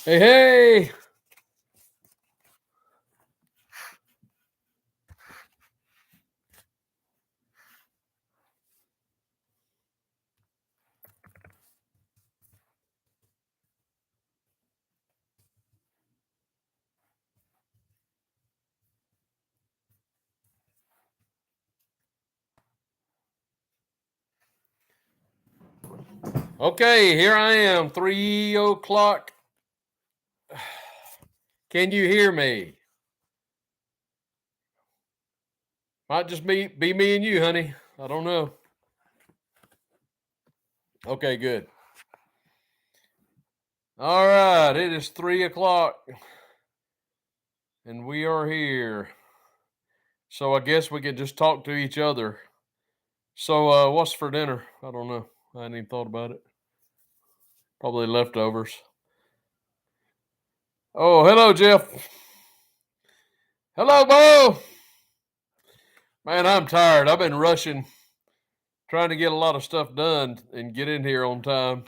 Hey, hey. Okay, here I am, 3 o'clock. Can you hear me? Might just be me and you, honey. I don't know. Okay, good. All right, it is 3 o'clock, and we are here. So I guess we can just talk to each other. So, what's for dinner? I don't know. I hadn't even thought about it. Probably leftovers. Oh, hello, Jeff. Hello, Bo. Man, I'm tired. I've been rushing, trying to get a lot of stuff done and get in here on time.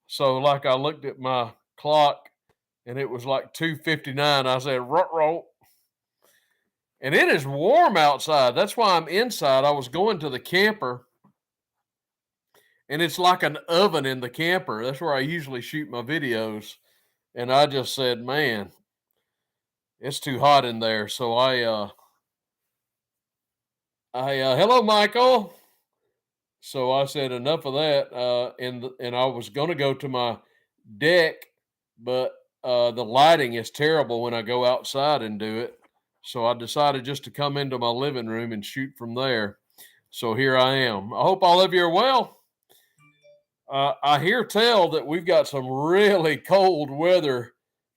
So, like, I looked at my clock and it was like 2:59. I said, "Rot." And it is warm outside. That's why I'm inside. I was going to the camper and it's like an oven in the camper. That's where I usually shoot my videos. And I just said, man, it's too hot in there. So hello, Michael. So I said, enough of that. And I was going to go to my deck, but the lighting is terrible when I go outside and do it. So I decided just to come into my living room and shoot from there. So here I am. I hope all of you are well. I hear tell that we've got some really cold weather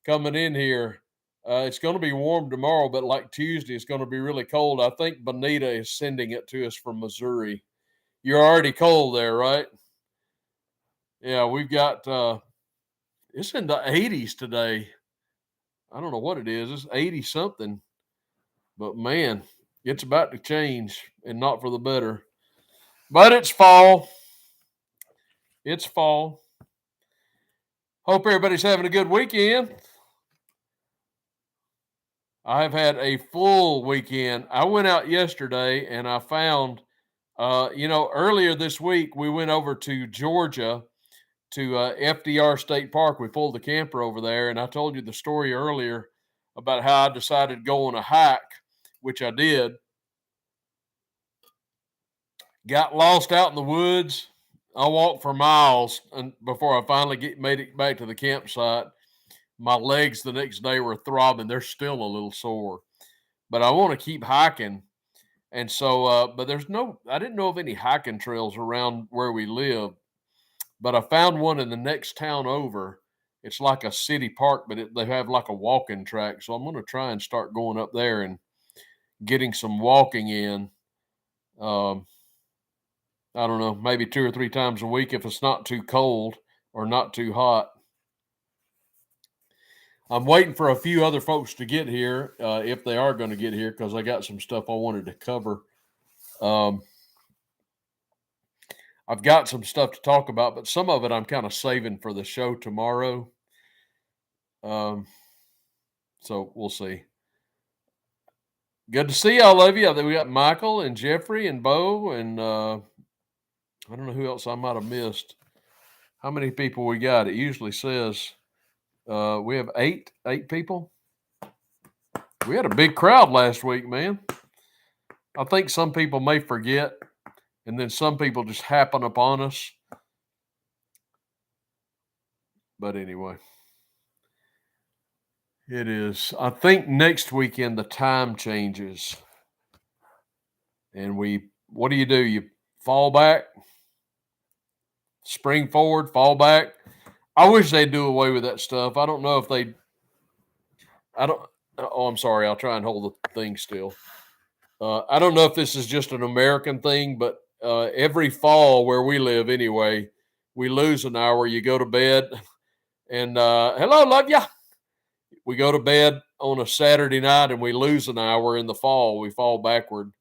coming in here. It's going to be warm tomorrow, but like Tuesday, it's going to be really cold. I think Bonita is sending it to us from Missouri. You're already cold there, right? Yeah, we've got it's in the 80s today. I don't know what it is. It's 80 something. But man, it's about to change and not for the better. But it's fall. It's fall. Hope everybody's having a good weekend. I've had a full weekend. I went out yesterday and I found, earlier this week we went over to Georgia to FDR State Park. We pulled the camper over there, and I told you the story earlier about how I decided to go on a hike, which I did. Got lost out in the woods. I walked for miles and before I finally made it back to the campsite. My legs the next day were throbbing. They're still a little sore, but I want to keep hiking. And so, but I didn't know of any hiking trails around where we live, but I found one in the next town over. It's like a city park, but they have like a walking track. So I'm going to try and start going up there and getting some walking in. Um, I don't know, maybe 2 or 3 times a week if it's not too cold or not too hot. I'm waiting for a few other folks to get here if they are going to get here because I got some stuff I wanted to cover. Um, I've got some stuff to talk about, but some of it I'm kind of saving for the show tomorrow. Um, so we'll see. Good to see all of you. We got Michael and Jeffrey and Bo and I don't know who else I might have missed. How many people we got? It usually says we have eight people. We had a big crowd last week, man. I think some people may forget, and then some people just happen upon us. But anyway, it is. I think next weekend the time changes. And what do? You fall back, spring forward, fall back. I wish they'd do away with that stuff. I don't know if I don't. Oh, I'm sorry. I'll try and hold the thing still. I don't know if this is just an American thing, but every fall where we live, anyway, we lose an hour. You go to bed, and hello, love ya. We go to bed on a Saturday night, and we lose an hour in the fall. We fall backward,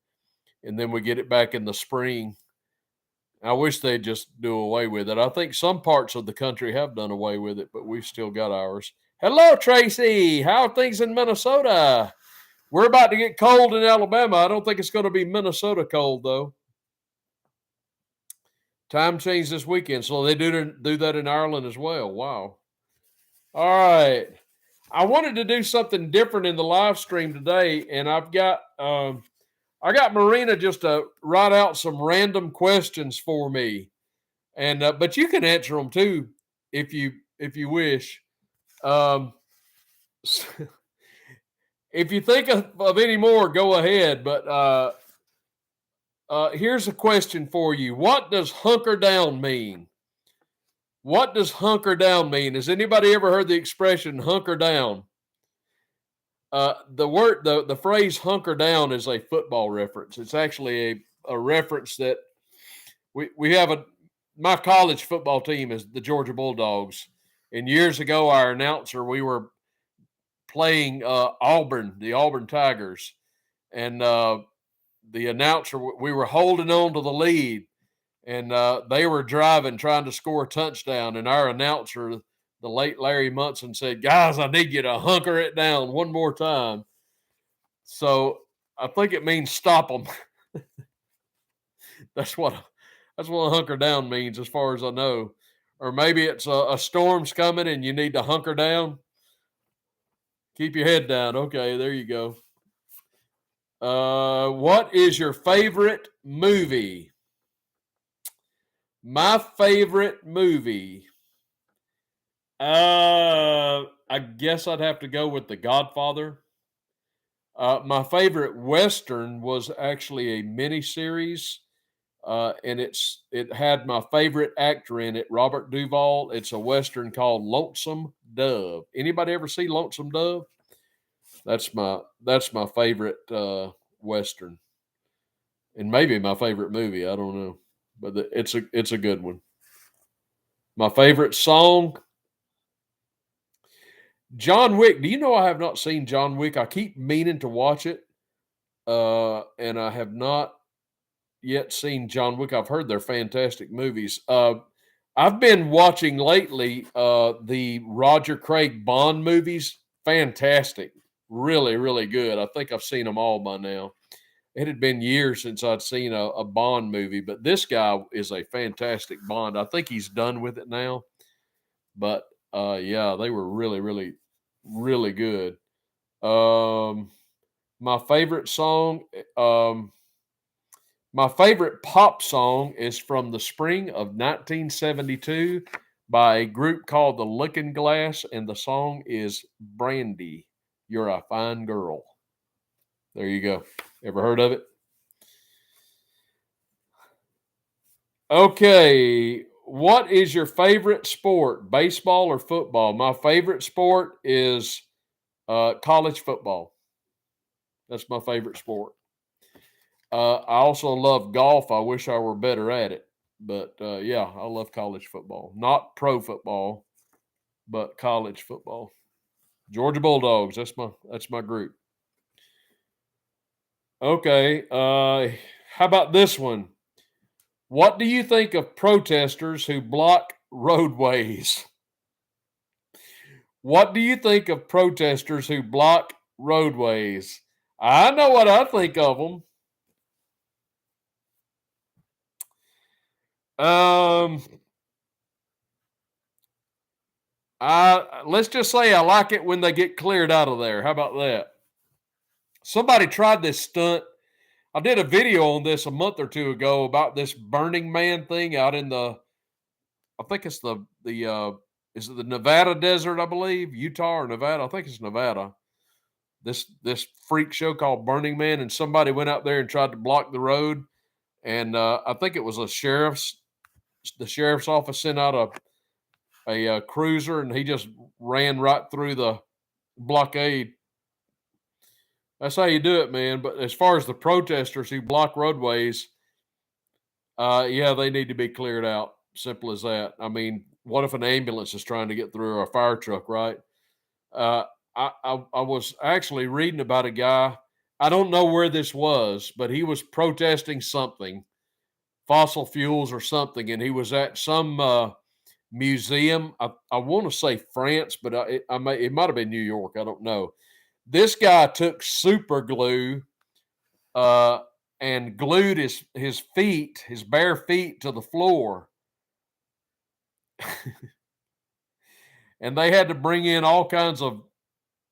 and then we get it back in the spring. I wish they'd just do away with it. I think some parts of the country have done away with it, but we've still got ours. Hello, Tracy. How are things in Minnesota? We're about to get cold in Alabama. I don't think it's going to be Minnesota cold, though. Time change this weekend, so they do that in Ireland as well. Wow. All right. I wanted to do something different in the live stream today, and I got Marina just to write out some random questions for me, and but you can answer them too if you wish. Um, if you think of any more, go ahead. But here's a question for you: what does hunker down mean? What does hunker down mean? Has anybody ever heard the expression hunker down? The phrase hunker down is a football reference. It's actually a reference that we have my college football team is the Georgia Bulldogs. And years ago, our announcer, we were playing Auburn, the Auburn Tigers. And the announcer, we were holding on to the lead. And they were driving, trying to score a touchdown. And our announcer, the late Larry Munson, said, "Guys, I need you to hunker it down one more time." So I think it means stop them. that's what hunker down means, as far as I know. Or maybe it's a storm's coming and you need to hunker down. Keep your head down. Okay, there you go. What is your favorite movie? My favorite movie. I guess I'd have to go with The Godfather. My favorite Western was actually a miniseries, and it had my favorite actor in it, Robert Duvall. It's a Western called Lonesome Dove. Anybody ever see Lonesome Dove? That's my favorite Western, and maybe my favorite movie. I don't know, but it's a good one. My favorite song, John Wick. Do you know I have not seen John Wick? I keep meaning to watch it, and I have not yet seen John Wick. I've heard they're fantastic movies. I've been watching lately the Roger Craig Bond movies. Fantastic, really, really good. I think I've seen them all by now. It had been years since I'd seen a Bond movie, but this guy is a fantastic Bond. I think he's done with it now, but yeah, they were really, really, really good. Um, my favorite song, my favorite pop song is from the spring of 1972 by a group called the Looking Glass, and the song is Brandy. You're a Fine Girl. There you go. Ever heard of it? Okay. What is your favorite sport, baseball or football? My favorite sport is college football. That's my favorite sport. I also love golf. I wish I were better at it, but yeah, I love college football. Not pro football, but college football. Georgia Bulldogs. That's my group. Okay. How about this one? What do you think of protesters who block roadways? What do you think of protesters who block roadways? I know what I think of them. Um, let's just say I like it when they get cleared out of there. How about that? Somebody tried this stunt. I did a video on this a month or two ago about this Burning Man thing out in I think it's the is it the Nevada desert, I believe, Utah or Nevada? I think it's Nevada. This freak show called Burning Man, and somebody went out there and tried to block the road, and I think it was the sheriff's office sent out a cruiser, and he just ran right through the blockade. That's how you do it, man. But as far as the protesters who block roadways, yeah, they need to be cleared out. Simple as that. I mean, what if an ambulance is trying to get through, or a fire truck, right? Uh, I was actually reading about a guy. I don't know where this was, but he was protesting something, fossil fuels or something, and he was at some museum. I want to say France, but it might have been New York. I don't know. This guy took super glue uh, and glued his feet, his bare feet, to the floor. And they had to bring in all kinds of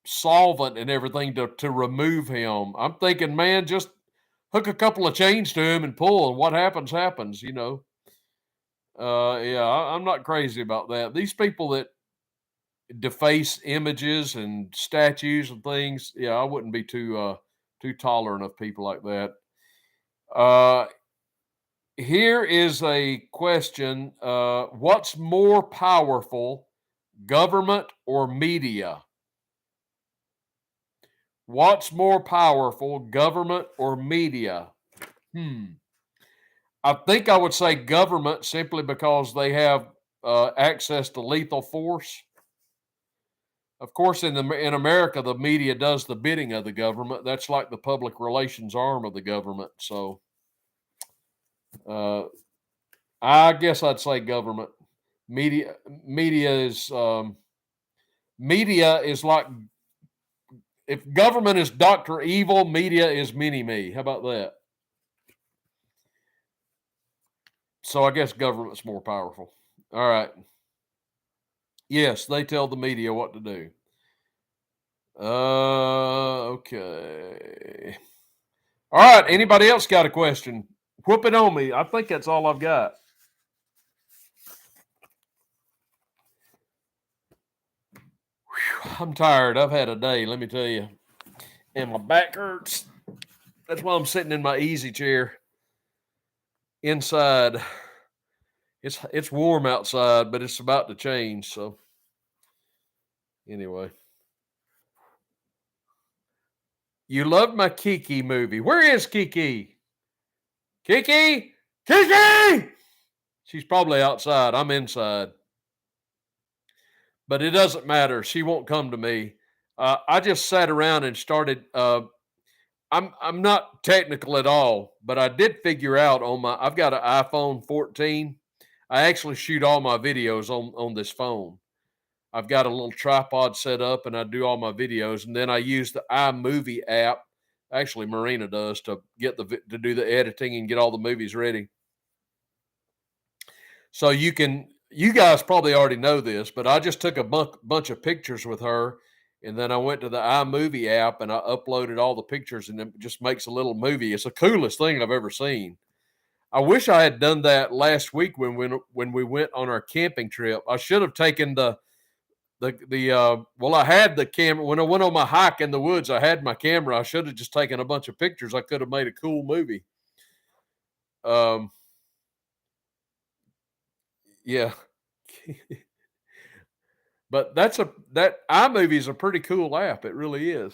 solvent and everything to remove him. I'm thinking, man, just hook a couple of chains to him and pull, and what happens, happens, you know. Yeah, I'm not crazy about that. These people that deface images and statues and things, yeah, I wouldn't be too tolerant of people like that. Uh, Here is a question: what's more powerful, government or media? What's more powerful, government or media? Hmm. I think I would say government simply because they have access to lethal force. Of course, in America, the media does the bidding of the government. That's like the public relations arm of the government. So, uh, I guess I'd say government. Media, media is media is like, if government is Doctor Evil, media is Mini Me. How about that? So I guess government's more powerful. All right. Yes, they tell the media what to do. Okay. All right. Anybody else got a question? Whoop it on me. I think that's all I've got. Whew, I'm tired. I've had a day, let me tell you. And my back hurts. That's why I'm sitting in my easy chair inside. It's warm outside, but it's about to change. So anyway. You loved my Kiki movie. Where is Kiki? Kiki? Kiki! She's probably outside. I'm inside. But it doesn't matter. She won't come to me. I just sat around and started. I'm not technical at all, but I did figure out on my. I've got an iPhone 14. I actually shoot all my videos on this phone. I've got a little tripod set up, and I do all my videos, and then I use the iMovie app. Actually, Marina does to do the editing and get all the movies ready. So you guys probably already know this, but I just took a bunch of pictures with her, and then I went to the iMovie app and I uploaded all the pictures, and it just makes a little movie. It's the coolest thing I've ever seen. I wish I had done that last week when we went on our camping trip. I should have taken well, I had the camera when I went on my hike in the woods. I had my camera. I should have just taken a bunch of pictures. I could have made a cool movie. Um, yeah. But that iMovie is a pretty cool app. It really is.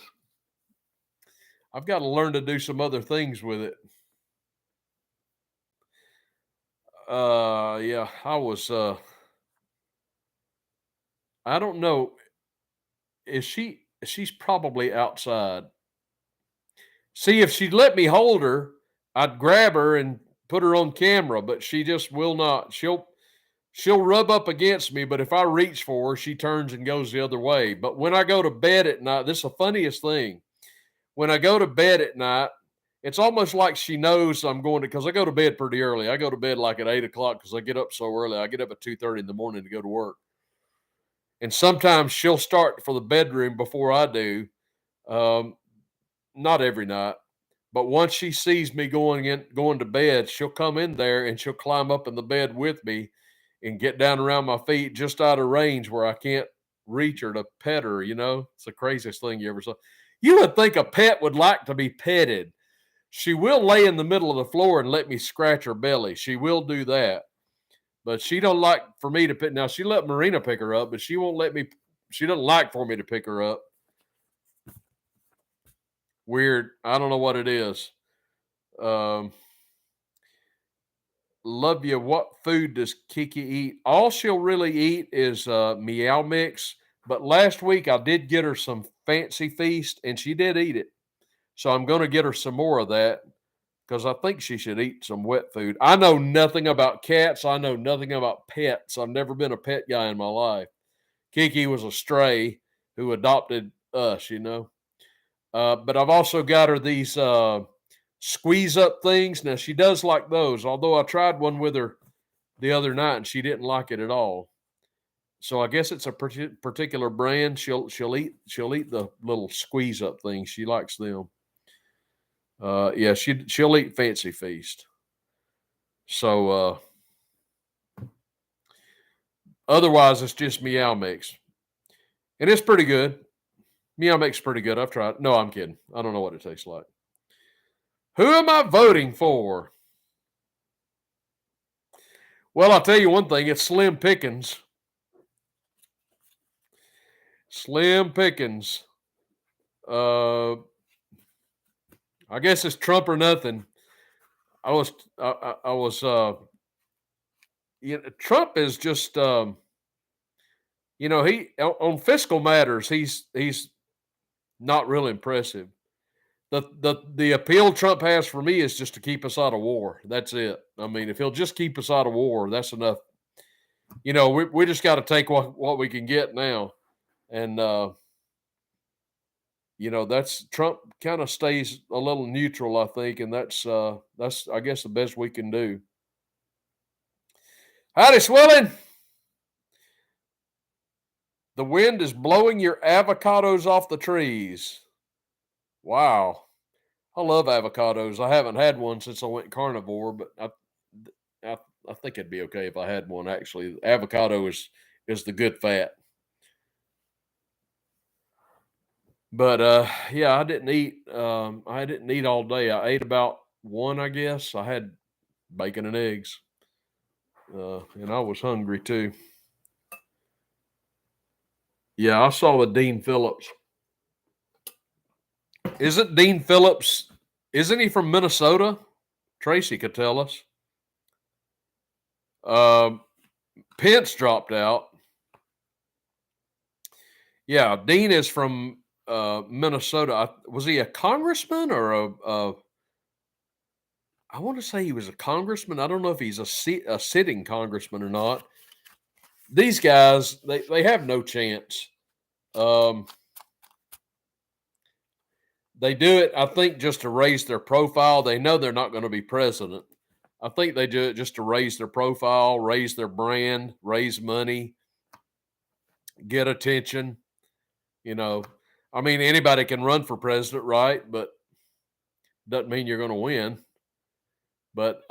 I've got to learn to do some other things with it. Yeah, I don't know. She's probably outside. See, if she'd let me hold her, I'd grab her and put her on camera, but she just will not. She'll rub up against me, but if I reach for her, she turns and goes the other way. But when I go to bed at night, this is the funniest thing. When I go to bed at night, it's almost like she knows I'm going to, because I go to bed pretty early. I go to bed like at 8 o'clock because I get up so early. I get up at 2:30 in the morning to go to work. And sometimes she'll start for the bedroom before I do. Um, Not every night, but once she sees me going to bed, she'll come in there and she'll climb up in the bed with me and get down around my feet just out of range where I can't reach her to pet her. You know, it's the craziest thing you ever saw. You would think a pet would like to be petted. She will lay in the middle of the floor and let me scratch her belly. She will do that, but she don't like for me to pick. Now she let Marina pick her up, but she won't let me. She doesn't like for me to pick her up. Weird. I don't know what it is. Um, Love you. What food does Kiki eat? All she'll really eat is Meow Mix. But last week I did get her some Fancy Feast, and she did eat it. So I'm going to get her some more of that because I think she should eat some wet food. I know nothing about cats. I know nothing about pets. I've never been a pet guy in my life. Kiki was a stray who adopted us, But I've also got her these squeeze up things. Now, she does like those, although I tried one with her the other night and she didn't like it at all. So I guess it's a particular brand. She'll eat the little squeeze up things. She likes them. Yeah, she'll eat Fancy Feast. So otherwise, it's just Meow Mix, and it's pretty good. Meow Mix pretty good. I've tried. No, I'm kidding. I don't know what it tastes like. Who am I voting for? Well, I'll tell you one thing. It's Slim Pickens. Slim Pickens. I guess it's Trump or nothing. Trump is just, he on fiscal matters, he's not really impressive. The appeal Trump has for me is just to keep us out of war. That's it. I mean, if he'll just keep us out of war, that's enough. We just got to take what we can get now, and that's Trump kind of stays a little neutral, I think, and that's I guess the best we can do. Howdy, Swelling. The wind is blowing your avocados off the trees. Wow. I love avocados. I haven't had one since I went carnivore, but I think it'd be okay if I had one. Actually, avocado is the good fat. But yeah, I didn't eat. I didn't eat all day. I ate about one, I guess. I had bacon and eggs, and I was hungry too. Yeah, I saw the Dean Phillips. Isn't Dean Phillips? Isn't he from Minnesota? Tracy could tell us. Pence dropped out. Yeah, Dean is from Minnesota. Was he a congressman or I want to say he was a congressman. I don't know if he's a sitting congressman or not. These guys, they have no chance. They do it, I think, just to raise their profile. They know they're not going to be president. I think they do it just to raise their profile, raise their brand, raise money, get attention. I mean, anybody can run for president, right? But doesn't mean you're going to win. But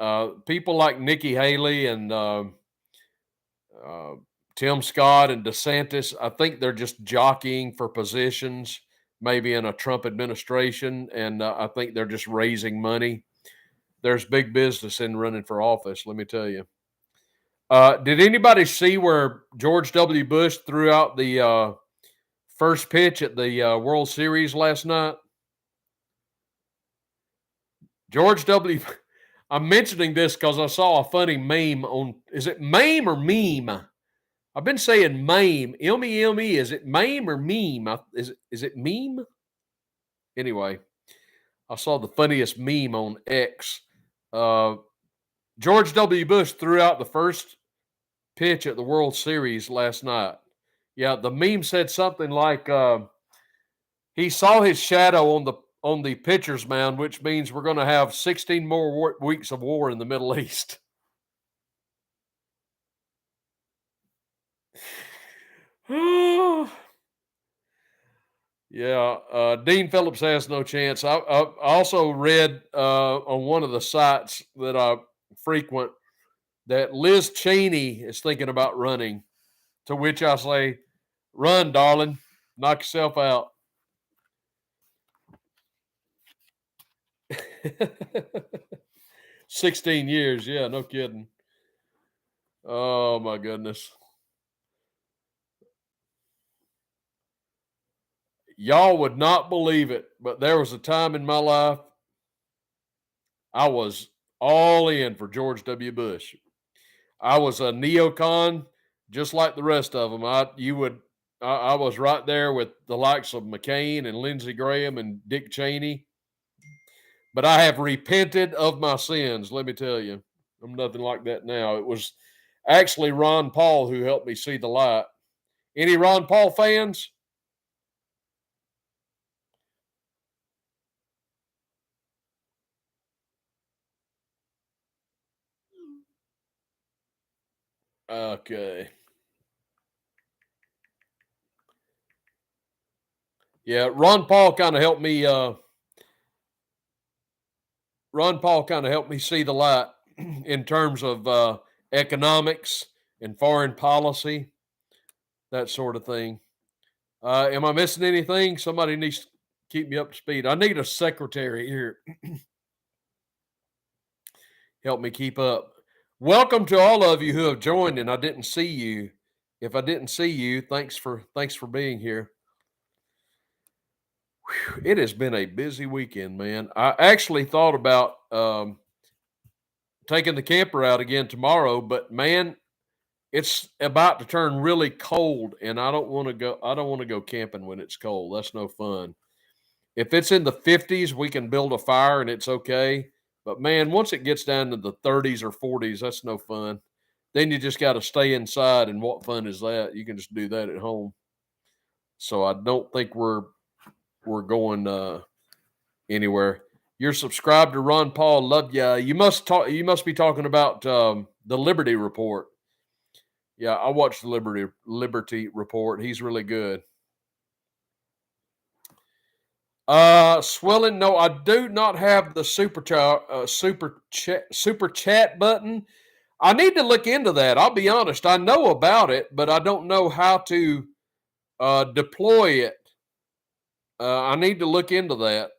people like Nikki Haley and Tim Scott and DeSantis, I think they're just jockeying for positions, maybe in a Trump administration, and I think they're just raising money. There's big business in running for office, let me tell you. Did anybody see where George W. Bush threw out the first pitch at the World Series last night? George W. I'm mentioning this because I saw a funny meme on. Is it meme or meme? I've been saying meme. M-E-M-E. Is it meme or meme? Is it meme? Anyway, I saw the funniest meme on X. George W. Bush threw out the first pitch at the World Series last night. Yeah, the meme said something like he saw his shadow on the pitcher's mound, which means we're going to have 16 more weeks of war in the Middle East. Yeah, Dean Phillips has no chance. I also read on one of the sites that I frequent that Liz Cheney is thinking about running, to which I say, run, darling, knock yourself out. 16 years, yeah, no kidding. Oh, my goodness. Y'all would not believe it, but there was a time in my life I was all in for George W. Bush. I was a neocon, just like the rest of them. I was right there with the likes of McCain and Lindsey Graham and Dick Cheney. but I have repented of my sins. Let me tell you, I'm nothing like that now. It was actually Ron Paul who helped me see the light. Any Ron Paul fans? Okay. Yeah, Ron Paul kind of helped me. Ron Paul kind of helped me see the light in terms of economics and foreign policy, that sort of thing. Am I missing anything? Somebody needs to keep me up to speed. I need a secretary here. Help me keep up. Welcome to all of you who have joined, and I didn't see you. If I didn't see you, thanks for being here. Whew, it has been a busy weekend, man. I actually thought about taking the camper out again tomorrow, but man, it's about to turn really cold, and I don't want to go. I don't want to go camping when it's cold. That's no fun. If it's in the 50s, we can build a fire and it's okay. But man, once it gets down to the 30s or 40s, that's no fun. Then you just got to stay inside, and what fun is that? You can just do that at home. So I don't think we're going anywhere. You're subscribed to Ron Paul. Love ya. You must talk. You must be talking about the Liberty Report. Yeah, I watched the Liberty Report. He's really good. Swelling. No, I do not have the super chat button. I need to look into that. I'll be honest. I know about it, but I don't know how to deploy it. I need to look into that.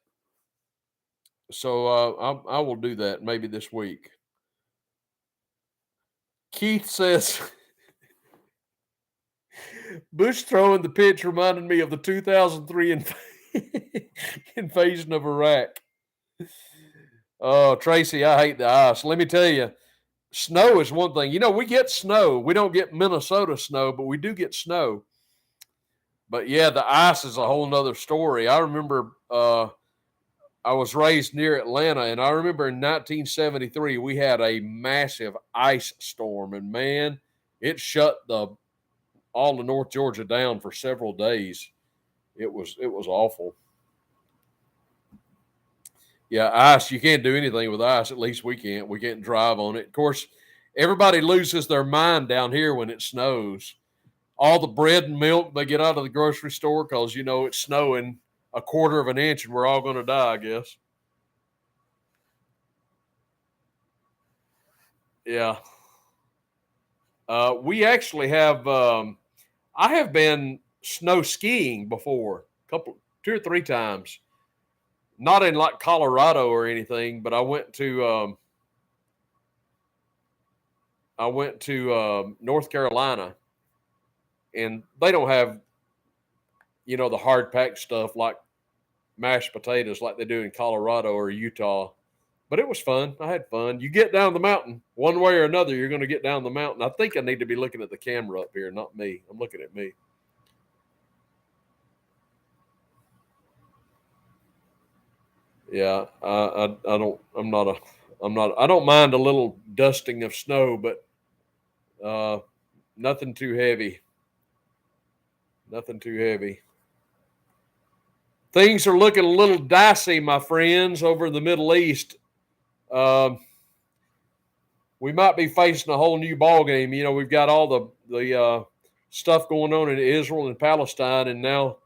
So I will do that maybe this week. Keith says Bush throwing the pitch reminded me of the 2003 invasion of Iraq. Oh, Tracy, I hate the ice. Let me tell you, snow is one thing. You know, we get snow. We don't get Minnesota snow, but we do get snow. But yeah, the ice is a whole nother story. I remember I was raised near Atlanta, and I remember in 1973 we had a massive ice storm, and man, it shut all of North Georgia down for several days. It was awful. Yeah, ice. You can't do anything with ice. At least we can't. We can't drive on it. Of course, everybody loses their mind down here when it snows. All the bread and milk they get out of the grocery store because it's snowing a quarter of an inch and we're all going to die, I guess. Yeah. We actually have. I have been snow skiing before, two or three times. Not in like Colorado or anything, but I went to North Carolina, and they don't have the hard packed stuff like mashed potatoes like they do in Colorado or Utah. But it was fun. I had fun. You get down the mountain one way or another. You're going to get down the mountain. I think I need to be looking at the camera up here, not me. I'm looking at me. Yeah, I don't. I'm not a. I'm not. I don't mind a little dusting of snow, but uh, nothing too heavy. Nothing too heavy. Things are looking a little dicey, my friends, over in the Middle East. Um, we might be facing a whole new ball game. We've got all the stuff going on in Israel and Palestine, and now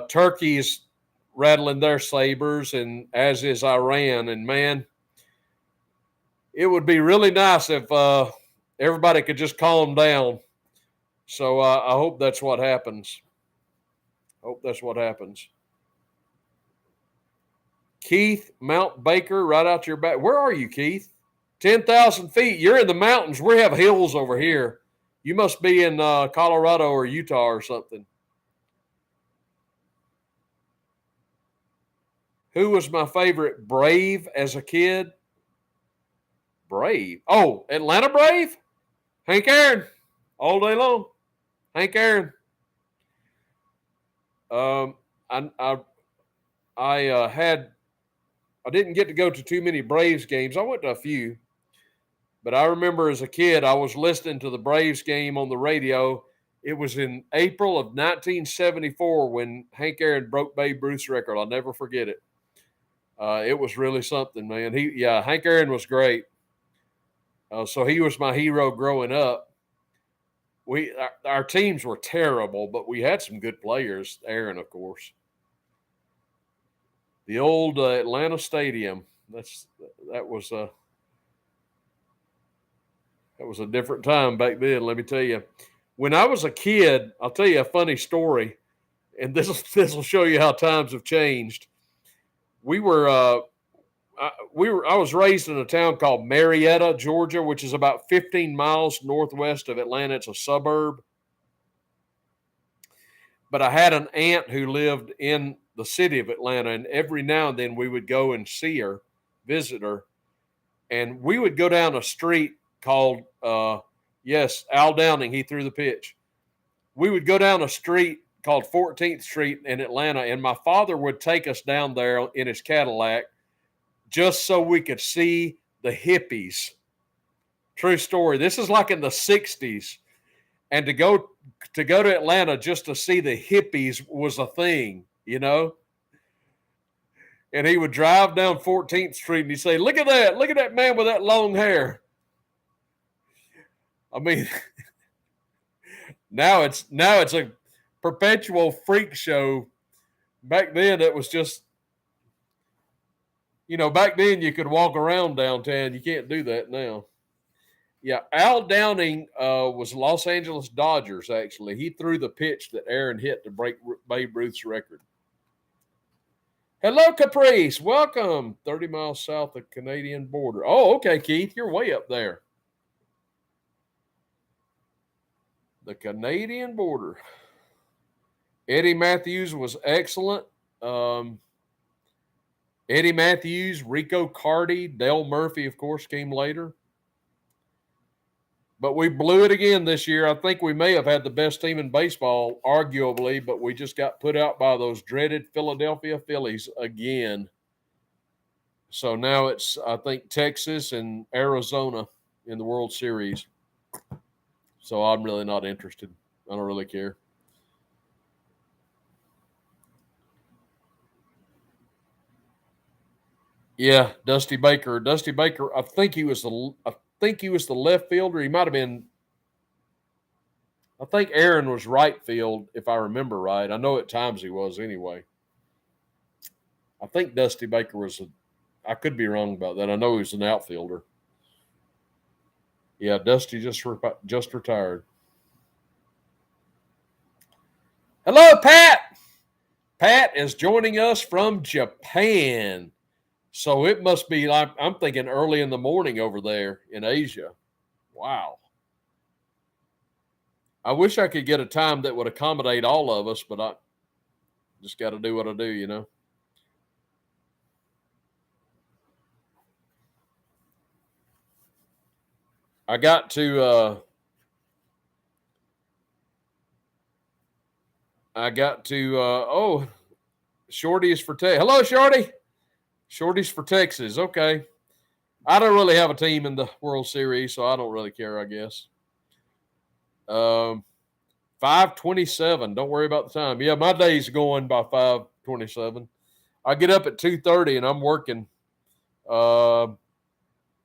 Turkey's rattling their sabers, and as is Iran. And man, it would be really nice if everybody could just calm down. So I hope that's what happens. Hope that's what happens. Keith, Mount Baker, right out your back. Where are you, Keith? 10,000 feet. You're in the mountains. We have hills over here. You must be in Colorado or Utah or something. Who was my favorite Brave as a kid? Brave. Oh, Atlanta Brave? Hank Aaron. All day long. Hank Aaron. Um, I had I didn't get to go to too many Braves games. I went to a few, but I remember as a kid, I was listening to the Braves game on the radio. It was in April of 1974 when Hank Aaron broke Babe Ruth's record. I'll never forget it. It was really something, man. Hank Aaron was great. So he was my hero growing up. Our teams were terrible, but we had some good players. Aaron, of course. The old Atlanta Stadium. That was a different time back then. Let me tell you. When I was a kid, I'll tell you a funny story, and this will show you how times have changed. I was raised in a town called Marietta, Georgia, which is about 15 miles northwest of Atlanta. It's a suburb. But I had an aunt who lived in the city of Atlanta, and every now and then we would go and see her, visit her, and we would go down a street called, Al Downing, he threw the pitch. We would go down a street called 14th Street in Atlanta, and my father would take us down there in his Cadillac just so we could see the hippies. True story. This is like in the 60s. And to go to Atlanta just to see the hippies was a thing, you know? And he would drive down 14th Street and he'd say, look at that man with that long hair. I mean, now it's a perpetual freak show. Back then it was just, back then you could walk around downtown. You can't do that now. Yeah, Al Downing was Los Angeles Dodgers, actually. He threw the pitch that Aaron hit to break Babe Ruth's record. Hello, Caprice. Welcome. 30 miles south of Canadian border. Oh, okay, Keith. You're way up there. The Canadian border. Eddie Matthews was excellent. Eddie Matthews, Rico Carty, Dale Murphy, of course, came later. But we blew it again this year. I think we may have had the best team in baseball, arguably, but we just got put out by those dreaded Philadelphia Phillies again. So now it's, I think, Texas and Arizona in the World Series. So I'm really not interested. I don't really care. Yeah, Dusty Baker. I think he was the left fielder. He might have been. I think Aaron was right field, if I remember right. I know at times he was anyway. I think Dusty Baker was I could be wrong about that. I know he was an outfielder. Yeah, Dusty just retired. Hello, Pat. Pat is joining us from Japan. So it must be like, I'm thinking early in the morning over there in Asia. Wow. I wish I could get a time that would accommodate all of us, but I just got to do what I do, I got to Shorty is for Texas. Hello, Shorty. Shorty's for Texas. Okay. I don't really have a team in the World Series, so I don't really care, I guess. 5:27. Don't worry about the time. Yeah, my day's going by 5:27. I get up at 2:30 and I'm working.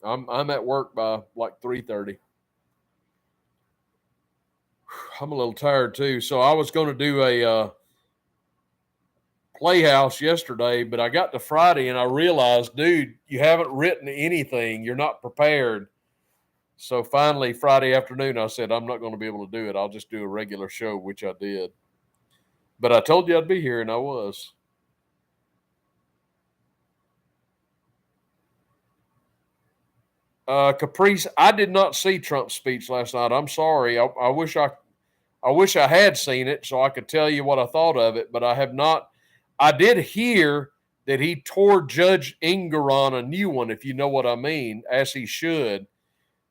I'm at work by like 3:30. I'm a little tired too. So I was going to do a Playhouse yesterday, but I got to Friday and I realized, dude, you haven't written anything. You're not prepared. So finally, Friday afternoon, I said, I'm not going to be able to do it. I'll just do a regular show, which I did. But I told you I'd be here, and I was. Caprice, I did not see Trump's speech last night. I'm sorry. I wish I had seen it so I could tell you what I thought of it, but I have not. I did hear that he tore Judge Engeron a new one, if you know what I mean, as he should.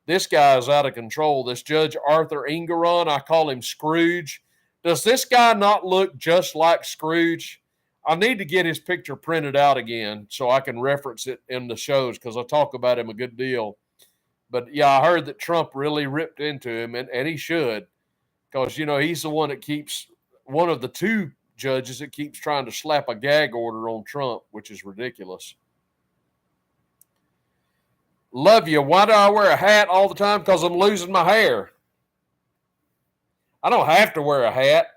This guy is out of control. This Judge Arthur Engeron, I call him Scrooge. Does this guy not look just like Scrooge? I need to get his picture printed out again so I can reference it in the shows because I talk about him a good deal. But yeah, I heard that Trump really ripped into him, and he should, because he's the one that keeps one of the two judges that keeps trying to slap a gag order on Trump, which is ridiculous. Love you. Why do I wear a hat all the time? Because I'm losing my hair. I don't have to wear a hat.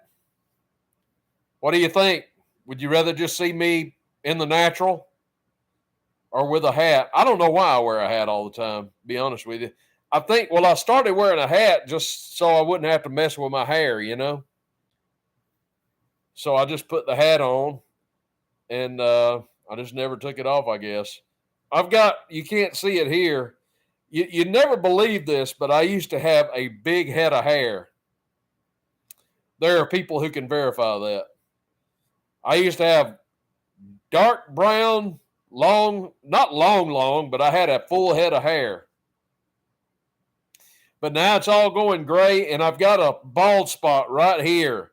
What do you think? Would you rather just see me in the natural or with a hat? I don't know why I wear a hat all the time, to be honest with you. I think, well, I started wearing a hat just so I wouldn't have to mess with my hair, So I just put the hat on and I just never took it off, I guess. You can't see it here. You never believe this, but I used to have a big head of hair. There are people who can verify that. I used to have dark brown, not long, but I had a full head of hair. But now it's all going gray, and I've got a bald spot right here.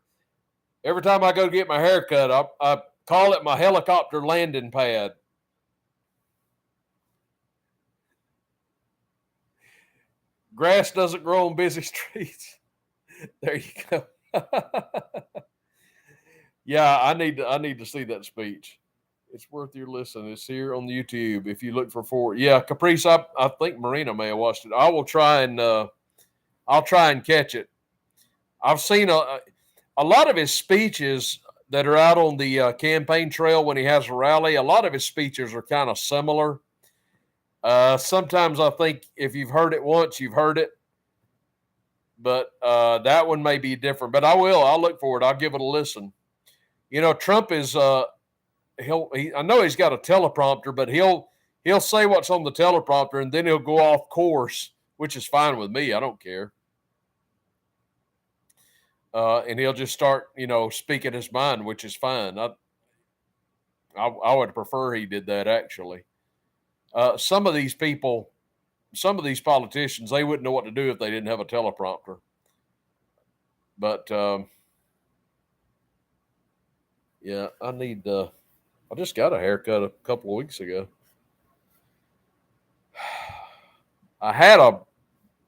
Every time I go get my hair cut, I call it my helicopter landing pad. Grass doesn't grow on busy streets. There you go. Yeah, I need to see that speech. It's worth your listen. It's here on YouTube if you look for. Yeah, Caprice. I think Marina may have watched it. I'll try and catch it. I've seen a lot of his speeches that are out on the campaign trail when he has a rally. A lot of his speeches are kind of similar. Sometimes I think if you've heard it once, you've heard it. But that one may be different. But I'll look for it. I'll give it a listen. Trump is I know he's got a teleprompter, but he'll say what's on the teleprompter and then he'll go off course, which is fine with me. I don't care. And he'll just start, speaking his mind, which is fine. I would prefer he did that actually. Some of these politicians, they wouldn't know what to do if they didn't have a teleprompter. But yeah, I just got a haircut a couple of weeks ago. I had a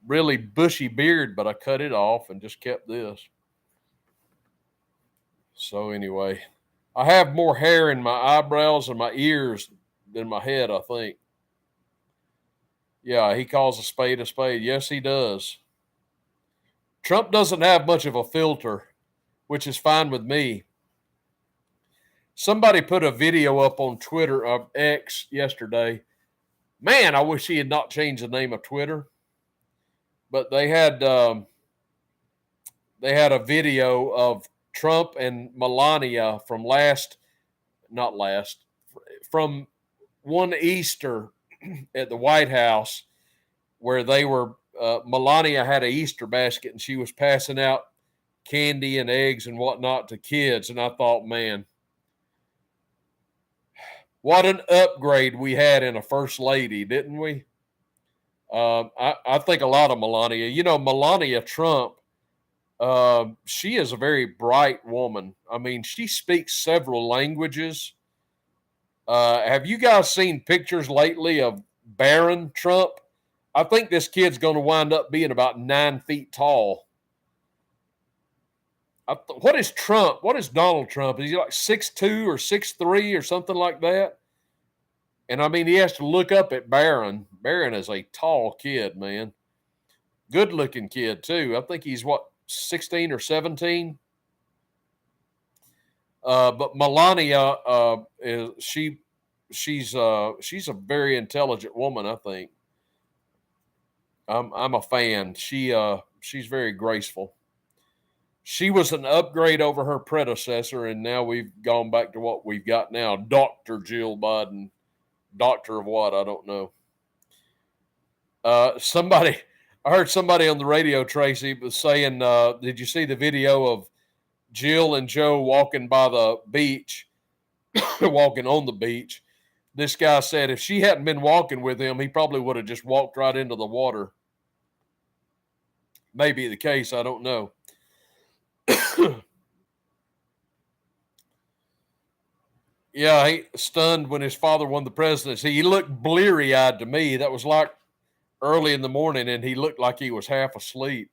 really bushy beard, but I cut it off and just kept this. So anyway, I have more hair in my eyebrows and my ears than my head, I think. Yeah, he calls a spade a spade. Yes, he does. Trump doesn't have much of a filter, which is fine with me. Somebody put a video up on Twitter of X yesterday. Man, I wish he had not changed the name of Twitter. But they had a video of Trump and Melania from from one Easter at the White House where they were, Melania had an Easter basket and she was passing out candy and eggs and whatnot to kids. And I thought, man, what an upgrade we had in a first lady, didn't we? I think a lot of Melania. Melania Trump, she is a very bright woman. I mean, she speaks several languages. Have you guys seen pictures lately of Barron Trump? I think this kid's going to wind up being about 9 feet tall. What is Trump? What is Donald Trump? Is he like 6'2" or 6'3" or something like that? And I mean, he has to look up at Barron. Barron is a tall kid, man. Good looking kid, too. I think he's 16 or 17? But Melania, she's a very intelligent woman, I think. I'm a fan. She's very graceful. She was an upgrade over her predecessor, and now we've gone back to what we've got now. Dr. Jill Biden. Doctor of what? I don't know. I heard somebody on the radio, Tracy, was saying, did you see the video of Jill and Joe walking by the beach, walking on the beach? This guy said if she hadn't been walking with him, he probably would have just walked right into the water. Maybe the case, I don't know. Yeah, he stunned when his father won the presidency. He looked bleary eyed to me. That was like early in the morning, and he looked like he was half asleep.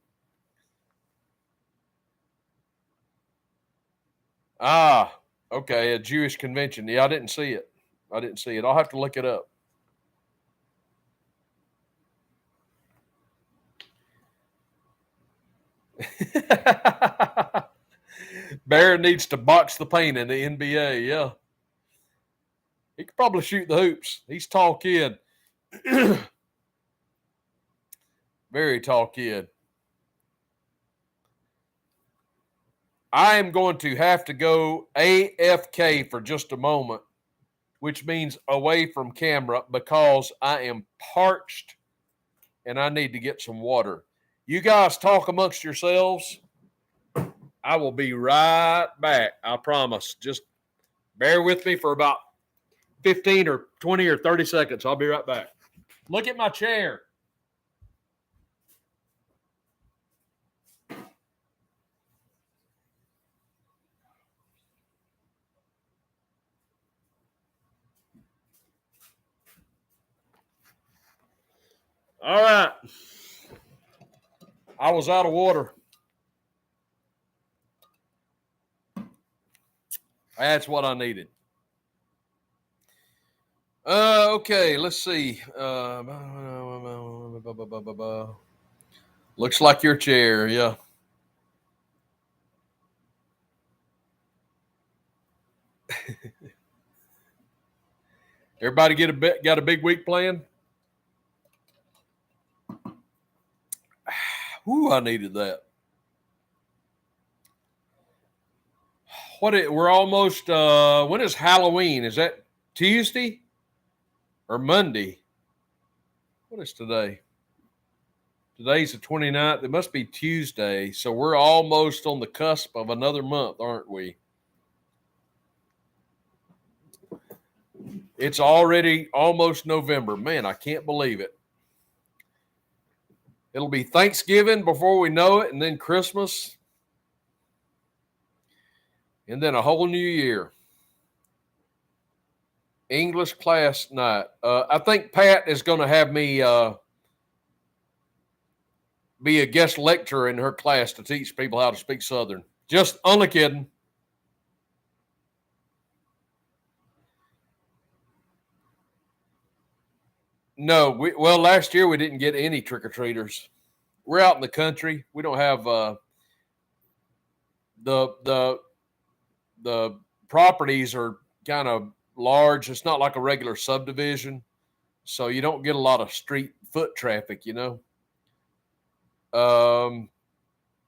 Ah, okay, a Jewish convention. Yeah, I didn't see it. I didn't see it. I'll have to look it up. Bear needs to box the paint in the NBA. Yeah, he could probably shoot the hoops. He's a tall kid, very tall kid. I am going to have to go AFK for just a moment, which means away from camera because I am parched and I need to get some water. You guys talk amongst yourselves. I will be right back. I promise. Just bear with me for about 15 or 20 or 30 seconds. I'll be right back. Look at my chair. All right. I was out of water. That's what I needed. Okay, let's see. Looks like your chair. Yeah. Everybody got a big week planned? Whew, I needed that. We're almost when is Halloween? Is that Tuesday or Monday? What is today? Today's the 29th. It must be Tuesday. So we're almost on the cusp of another month, aren't we? It's already almost November. Man, I can't believe it. It'll be Thanksgiving before we know it, and then Christmas, and then a whole new year. English class night. I think Pat is going to have me be a guest lecturer in her class to teach people how to speak Southern. Just only kidding. No, last year we didn't get any trick or treaters. We're out in the country. We don't have the the properties are kind of large. It's not like a regular subdivision, so you don't get a lot of street foot traffic. Um,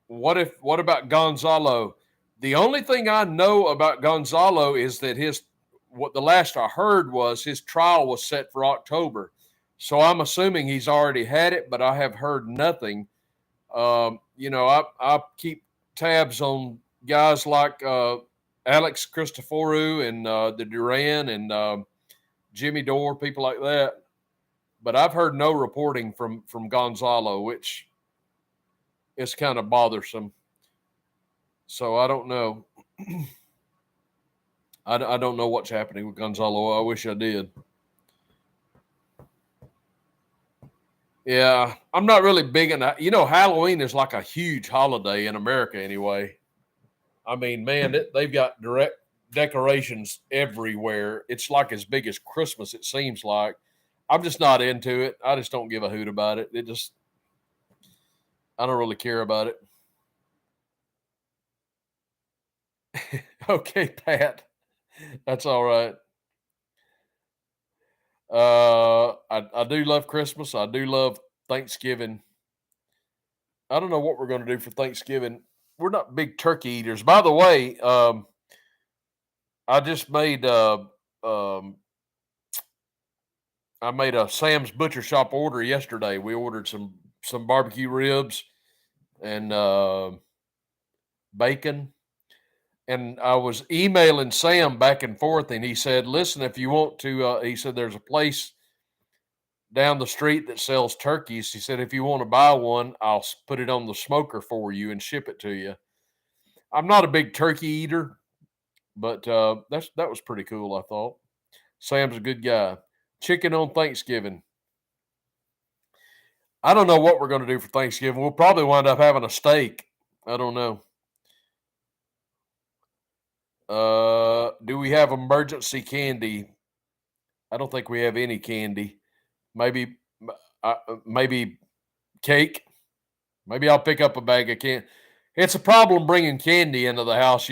what about Gonzalo? The only thing I know about Gonzalo is that what the last I heard was his trial was set for October. So I'm assuming he's already had it, but I have heard nothing. I keep tabs on guys like Alex Christoforou and the Duran and Jimmy Dore, people like that. But I've heard no reporting from Gonzalo, which is kind of bothersome. So I don't know. I don't know what's happening with Gonzalo. I wish I did. Yeah, I'm not really big on Halloween is like a huge holiday in America anyway. I mean, man, they've got direct decorations everywhere. It's like as big as Christmas, it seems like. I'm just not into it. I just don't give a hoot about it. I don't really care about it. Okay, Pat. That's all right. I do love Christmas. I do love Thanksgiving. I don't know what we're going to do for Thanksgiving. We're not big turkey eaters. By the way, I just made um, I made a Sam's Butcher Shop order yesterday. We ordered some barbecue ribs and bacon, and I was emailing Sam back and forth, and he said, "Listen, if you want to," he said, "there's a place down the street that sells turkeys." He said, "If you want to buy one, I'll put it on the smoker for you and ship it to you." I'm not a big turkey eater. But that was pretty cool, I thought. Sam's a good guy. Chicken on Thanksgiving. I don't know what we're going to do for Thanksgiving. We'll probably wind up having a steak. I don't know. Do we have emergency candy? I don't think we have any candy. Maybe, maybe cake. Maybe I'll pick up a bag of candy. It's a problem bringing candy into the house,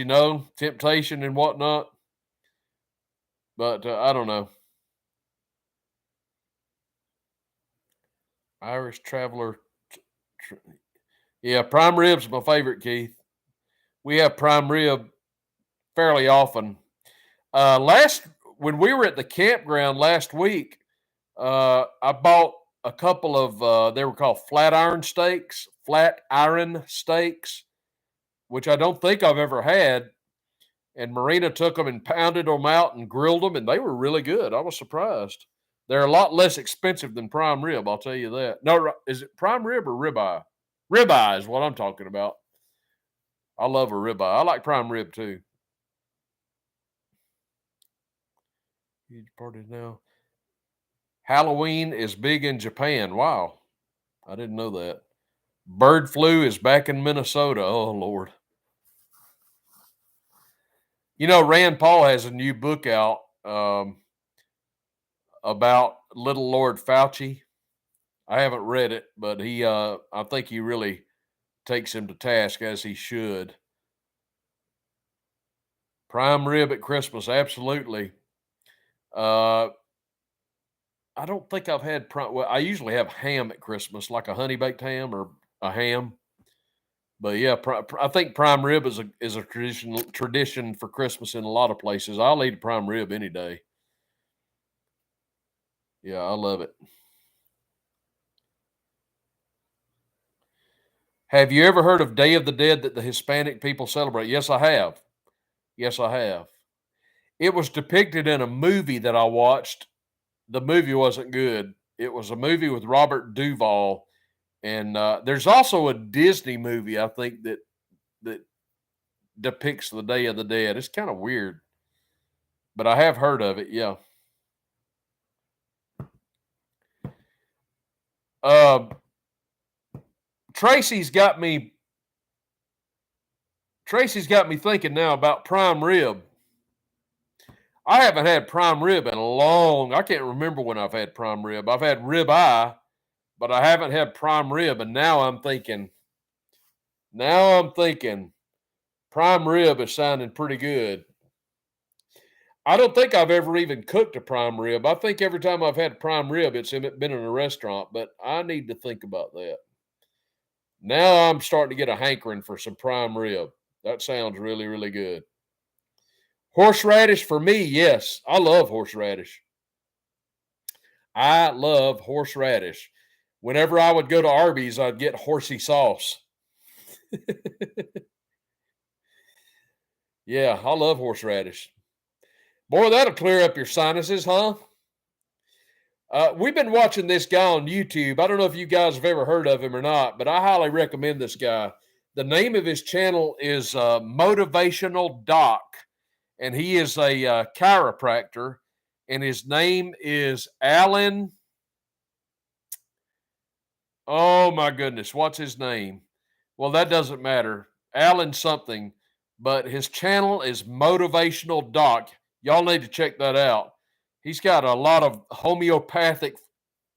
temptation and whatnot. But I don't know. Irish Traveler. Yeah, prime rib's my favorite, Keith. We have prime rib fairly often. Last when we were at the campground last week, I bought a couple of they were called flat iron steaks, which I don't think I've ever had. And Marina took them and pounded them out and grilled them, and they were really good. I was surprised. They're a lot less expensive than prime rib, I'll tell you that. No, is it prime rib or ribeye? Ribeye is what I'm talking about. I love a ribeye. I like prime rib too. Huge parties now. Halloween is big in Japan. Wow. I didn't know that. Bird flu is back in Minnesota. Oh, Lord. Rand Paul has a new book out about little Lord Fauci. I haven't read it, but I think he really takes him to task, as he should. Prime rib at Christmas, absolutely. I don't think I've had prime. Well, I usually have ham at Christmas, like a honey baked ham or a ham. But yeah, I think prime rib is a tradition for Christmas in a lot of places. I'll eat a prime rib any day. Yeah, I love it. Have you ever heard of Day of the Dead that the Hispanic people celebrate? Yes, I have. Yes, I have. It was depicted in a movie that I watched. The movie wasn't good. It was a movie with Robert Duvall, and there's also a Disney movie I think that depicts the Day of the Dead. It's kind of weird, but I have heard of it. Yeah. Uh, Tracy's got me. Tracy's got me thinking now about prime rib. I haven't had prime rib in a long. I can't remember when I've had prime rib. I've had rib eye, but I haven't had prime rib. And now I'm thinking. Prime rib is sounding pretty good. I don't think I've ever even cooked a prime rib. I think every time I've had prime rib, it's been in a restaurant. But I need to think about that. Now I'm starting to get a hankering for some prime rib. That sounds really, really good. Horseradish for me, yes. I love horseradish. I love horseradish. Whenever I would go to Arby's, I'd get horsey sauce. Yeah, I love horseradish. Boy, that'll clear up your sinuses, huh? We've been watching this guy on YouTube. I don't know if you guys have ever heard of him or not, but I highly recommend this guy. The name of his channel is Motivational Doc, and he is a chiropractor, and his name is Alan. Oh my goodness, what's his name? Well, that doesn't matter. Alan something, but his channel is Motivational Doc. Y'all need to check that out. He's got a lot of homeopathic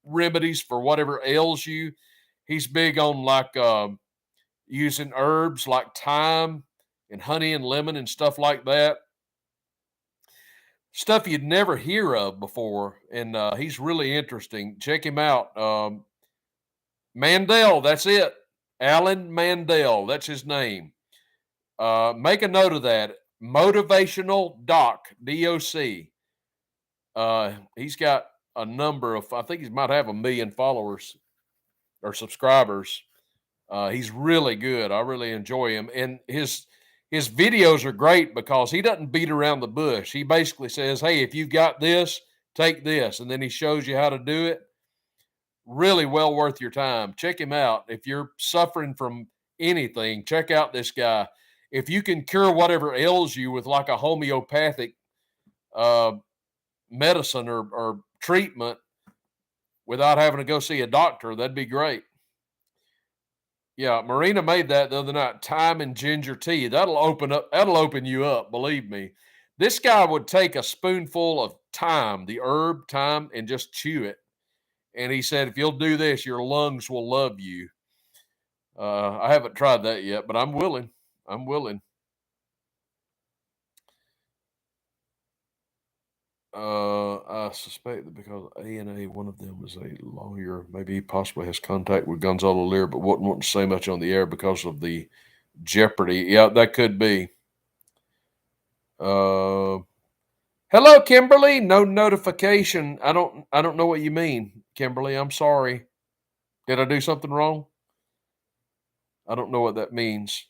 remedies for whatever ails you. He's big on like using herbs like thyme and honey and lemon and stuff like that. Stuff you'd never hear of before, and he's really interesting. Check him out. Mandel, that's it. Alan Mandel, that's his name. Make a note of that. Motivational Doc, DOC. He's got a number of, I think he might have 1 million followers or subscribers. He's really good. I really enjoy him. And his videos are great because he doesn't beat around the bush. He basically says, hey, if you've got this, take this. And then he shows you how to do it. Really well worth your time. Check him out. If you're suffering from anything, check out this guy. if you can cure whatever ails you with like a homeopathic medicine or treatment without having to go see a doctor, that'd be great. Yeah, Marina made that the other night. Thyme and ginger tea. That'll open you up, believe me. This guy would take a spoonful of thyme, the herb thyme, and just chew it. And he said, if you'll do this, your lungs will love you. I haven't tried that yet, but I'm willing. I'm willing. I suspect that because A&A, one of them is a lawyer, maybe he possibly has contact with Gonzalo Lear, but wouldn't want to say much on the air because of the jeopardy. Yeah, that could be. Hello, Kimberly. No notification. I don't know what you mean, Kimberly. I'm sorry. Did I do something wrong? I don't know what that means.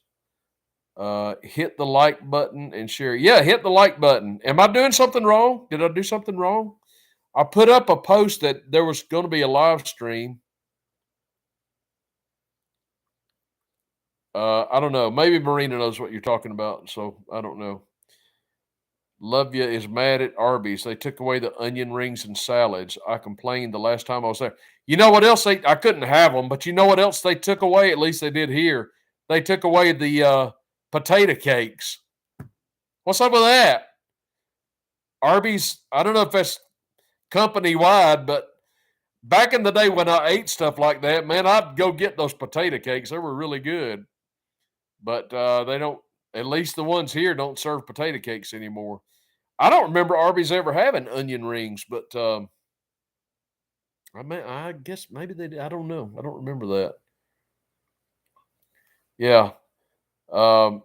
Hit the like button and share. Yeah, hit the like button. Am I doing something wrong? Did I do something wrong? I put up a post that there was going to be a live stream. I don't know. Maybe Marina knows what you're talking about, so I don't know. Love Ya is mad at Arby's. They took away the onion rings and salads. I complained the last time I was there. You know what else I couldn't have them, but you know what else they took away? At least they did here. They took away the potato cakes. What's up with that? Arby's, I don't know if that's company wide, but back in the day when I ate stuff like that, man, I'd go get those potato cakes. They were really good. But they don't, at least the ones here don't serve potato cakes anymore. I don't remember Arby's ever having onion rings, but I guess maybe they did. I don't know. I don't remember that. Yeah. Um,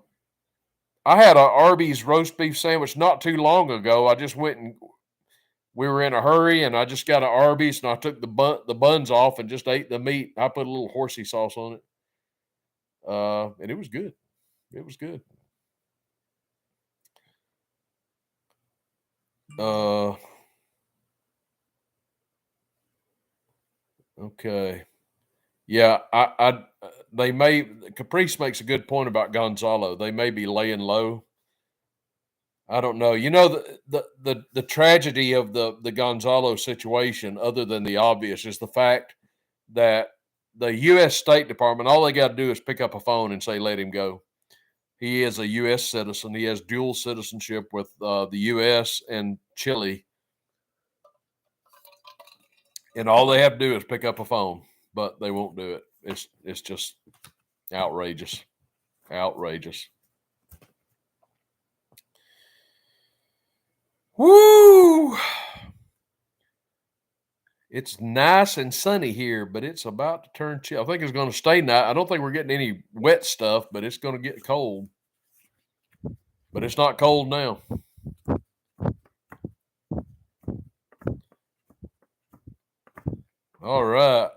I had a Arby's roast beef sandwich not too long ago. I just went and we were in a hurry, and I just got an Arby's, and I took the buns off and just ate the meat. I put a little horsey sauce on it, and it was good. It was good. Okay. Yeah, they may Caprice makes a good point about Gonzalo. They may be laying low. I don't know. You know the tragedy of the Gonzalo situation, other than the obvious, is the fact that the U.S. State Department, all they got to do is pick up a phone and say, "Let him go." He is a U.S. citizen. He has dual citizenship with the U.S. and Chile, and all they have to do is pick up a phone, but they won't do it. It's just outrageous, outrageous. Woo! It's nice and sunny here, but it's about to turn chill. I think it's going to stay nice. I don't think we're getting any wet stuff, but it's going to get cold. But it's not cold now. All right.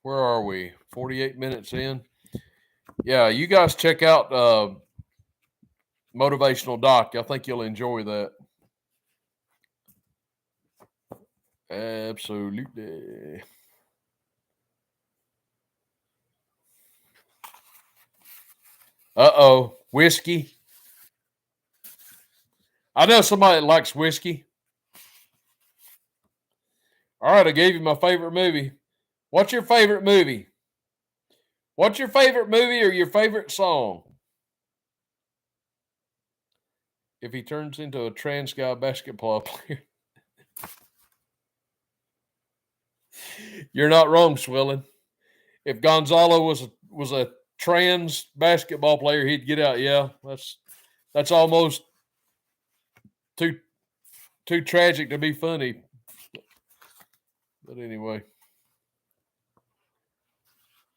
Where are we? 48 minutes in. Yeah, you guys check out Motivational Doc. I think you'll enjoy that. Absolutely. Uh-oh. Whiskey. I know somebody that likes whiskey. All right, I gave you my favorite movie. What's your favorite movie? What's your favorite movie or your favorite song? If he turns into a trans guy basketball player. You're not wrong, Swilling. If Gonzalo was a trans basketball player, he'd get out. Yeah, that's almost too tragic to be funny. But anyway,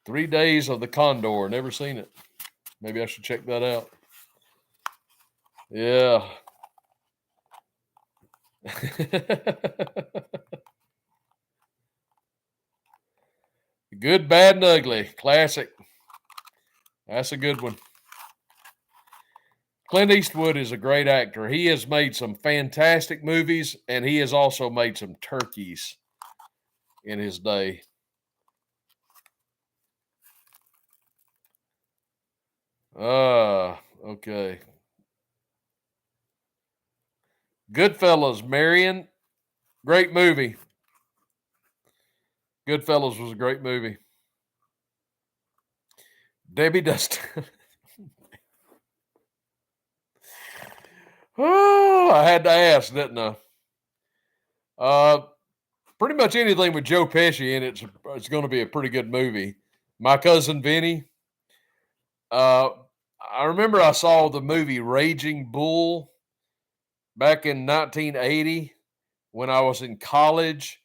3 Days of the Condor. Never seen it. Maybe I should check that out. Yeah. Good, Bad, and Ugly. Classic. That's a good one. Clint Eastwood is a great actor. He has made some fantastic movies, and he has also made some turkeys in his day. Okay. Okay. Goodfellas, Marion. Great movie. Goodfellas was a great movie. Debbie Dustin. Oh, I had to ask, didn't I? Pretty much anything with Joe Pesci in it's going to be a pretty good movie. My Cousin Vinny. Uh, I remember I saw the movie Raging Bull back in 1980 when I was in college.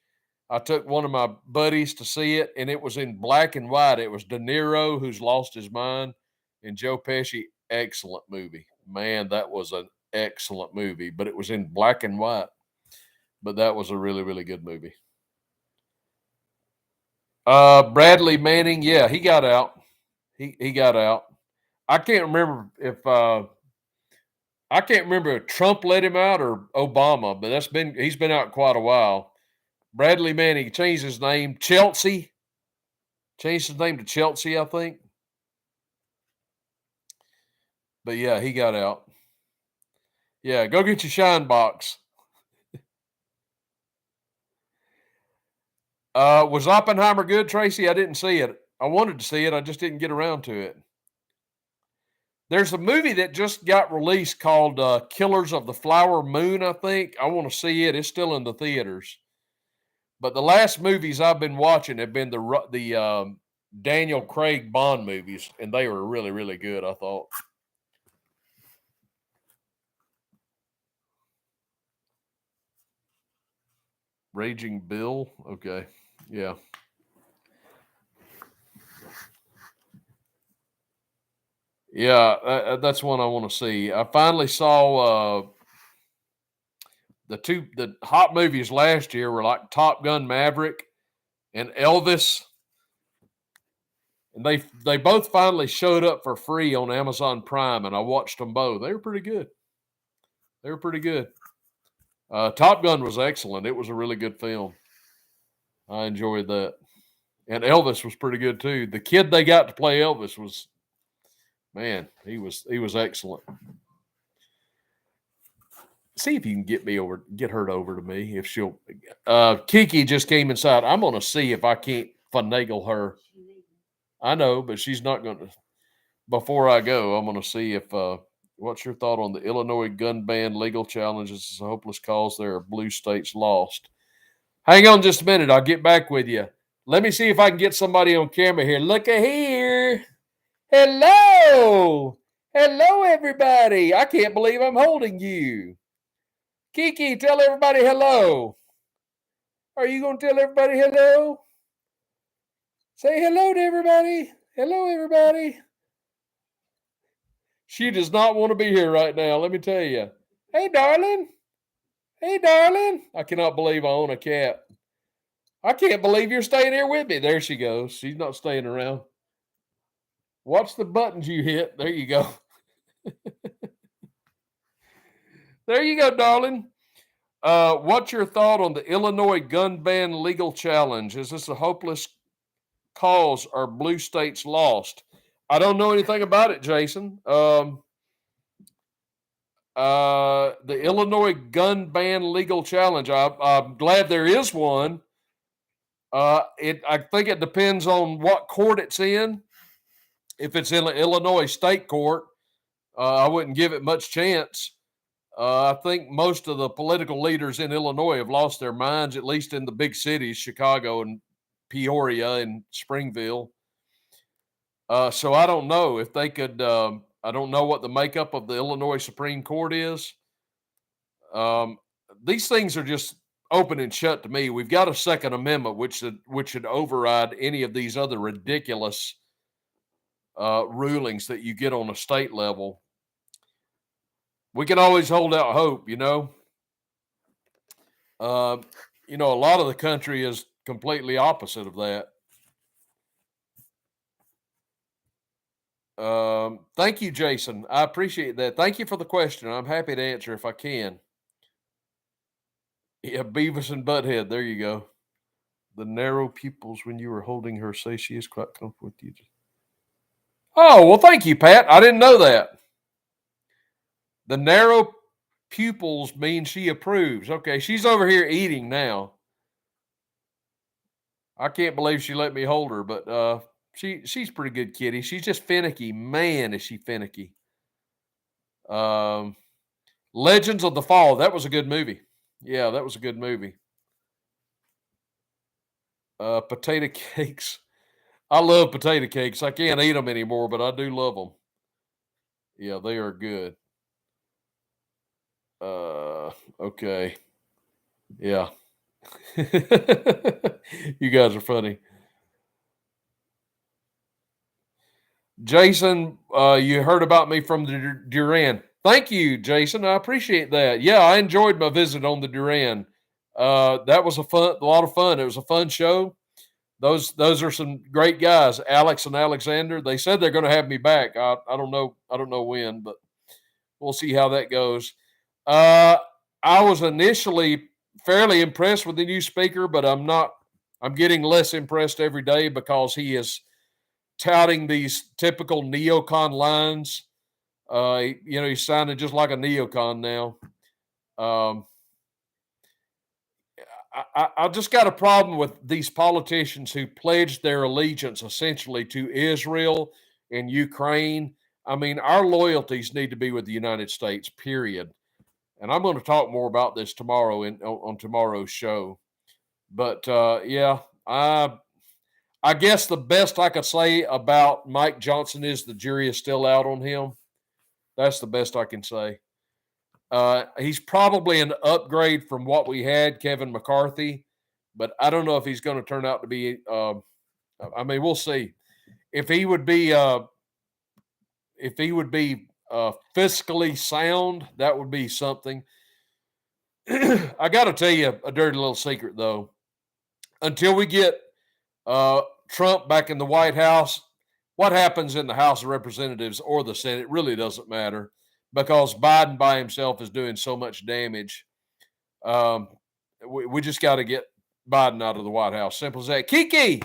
I took one of my buddies to see it, and it was in black and white. It was De Niro, who's lost his mind, and Joe Pesci. Excellent movie. Man, that was an excellent movie, but it was in black and white. But that was a really, really good movie. Bradley Manning, yeah, he got out. He got out. I can't remember if Trump let him out or Obama, but he's been out quite a while. Bradley Manning changed his name. Chelsea. Changed his name to Chelsea, I think. But yeah, he got out. Yeah, go get your shine box. Was Oppenheimer good, Tracy? I didn't see it. I wanted to see it. I just didn't get around to it. There's a movie that just got released called Killers of the Flower Moon, I think. I want to see it. It's still in the theaters. But the last movies I've been watching have been the Daniel Craig Bond movies, and they were really, really good, I thought. Raging Bill? Okay. Yeah. Yeah, that's one I want to see. I finally saw the hot movies last year were like Top Gun Maverick and Elvis, and they both finally showed up for free on Amazon Prime, and I watched them both. They were pretty good. They were pretty good. Top Gun was excellent. It was a really good film. I enjoyed that, and Elvis was pretty good too. The kid they got to play Elvis was, man, he was excellent. See if you can get her over to me if she'll. Kiki just came inside. I'm gonna see if I can't finagle her. I know, but she's not gonna. Before I go, I'm gonna see if. What's your thought on the Illinois gun ban legal challenges? It's a hopeless cause. There are blue states lost. Hang on just a minute. I'll get back with you. Let me see if I can get somebody on camera here. Look at here. Hello. Hello, everybody. I can't believe I'm holding you. Kiki, tell everybody hello. Are you going to tell everybody hello? Say hello to everybody. Hello, everybody. She does not want to be here right now, let me tell you. Hey, darling. Hey, darling. I cannot believe I own a cat. I can't believe you're staying here with me. There she goes. She's not staying around. Watch the buttons you hit. There you go. There you go, darling. What's your thought on the Illinois gun ban legal challenge? Is this a hopeless cause or blue states lost? I don't know anything about it, Jason. The Illinois gun ban legal challenge. I'm glad there is one. I think it depends on what court it's in. If it's in an Illinois state court, I wouldn't give it much chance. I think most of the political leaders in Illinois have lost their minds, at least in the big cities, Chicago and Peoria and Springville. So I don't know if they could. I don't know what the makeup of the Illinois Supreme Court is. Um, these things are just open and shut to me. We've got a Second Amendment, which should override any of these other ridiculous rulings that you get on a state level. We can always hold out hope, you know. Uh, a lot of the country is completely opposite of that. Thank you, Jason. I appreciate that. Thank you for the question. I'm happy to answer if I can. Yeah, Beavis and Butthead. There you go. The narrow pupils when you were holding her say she is quite comfortable with you. Oh, well, thank you, Pat. I didn't know that. The narrow pupils mean she approves. Okay, she's over here eating now. I can't believe she let me hold her, but she's pretty good kitty. She's just finicky. Man, is she finicky. Um, Legends of the Fall. That was a good movie. Yeah, that was a good movie. Potato cakes. I love potato cakes. I can't eat them anymore, but I do love them. Yeah, they are good. Okay. Yeah. You guys are funny. Jason, you heard about me from the Duran. Thank you, Jason. I appreciate that. Yeah, I enjoyed my visit on the Duran. That was a lot of fun. It was a fun show. Those are some great guys, Alex and Alexander. They said they're going to have me back. I don't know. I don't know when, but we'll see how that goes. Uh, I was initially fairly impressed with the new speaker, but I'm not. I'm getting less impressed every day because he is touting these typical neocon lines. He's sounding just like a neocon now. Um, I just got a problem with these politicians who pledged their allegiance essentially to Israel and Ukraine. I mean, our loyalties need to be with the United States, period. And I'm going to talk more about this tomorrow on tomorrow's show. But yeah, I guess the best I could say about Mike Johnson is the jury is still out on him. That's the best I can say. He's probably an upgrade from what we had, Kevin McCarthy, but I don't know if he's going to turn out to be. I mean, we'll see. If he would be, fiscally sound, that would be something. I got to tell you a dirty little secret, though. Until we get Trump back in the White House, what happens in the House of Representatives or the Senate really doesn't matter because Biden by himself is doing so much damage. We just got to get Biden out of the White House. Simple as that. Kiki,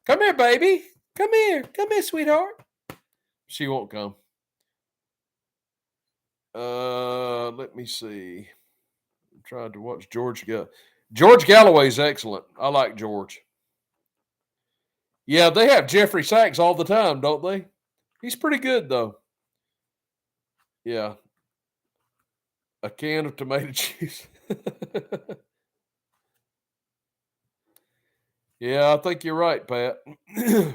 come here, baby. Come here. Come here, sweetheart. She won't come. Let me see. I'm trying to watch George Galloway's excellent. I like George. Yeah, they have Jeffrey Sachs all the time, don't they? He's pretty good though. Yeah. A can of tomato juice. Yeah, I think you're right, Pat. I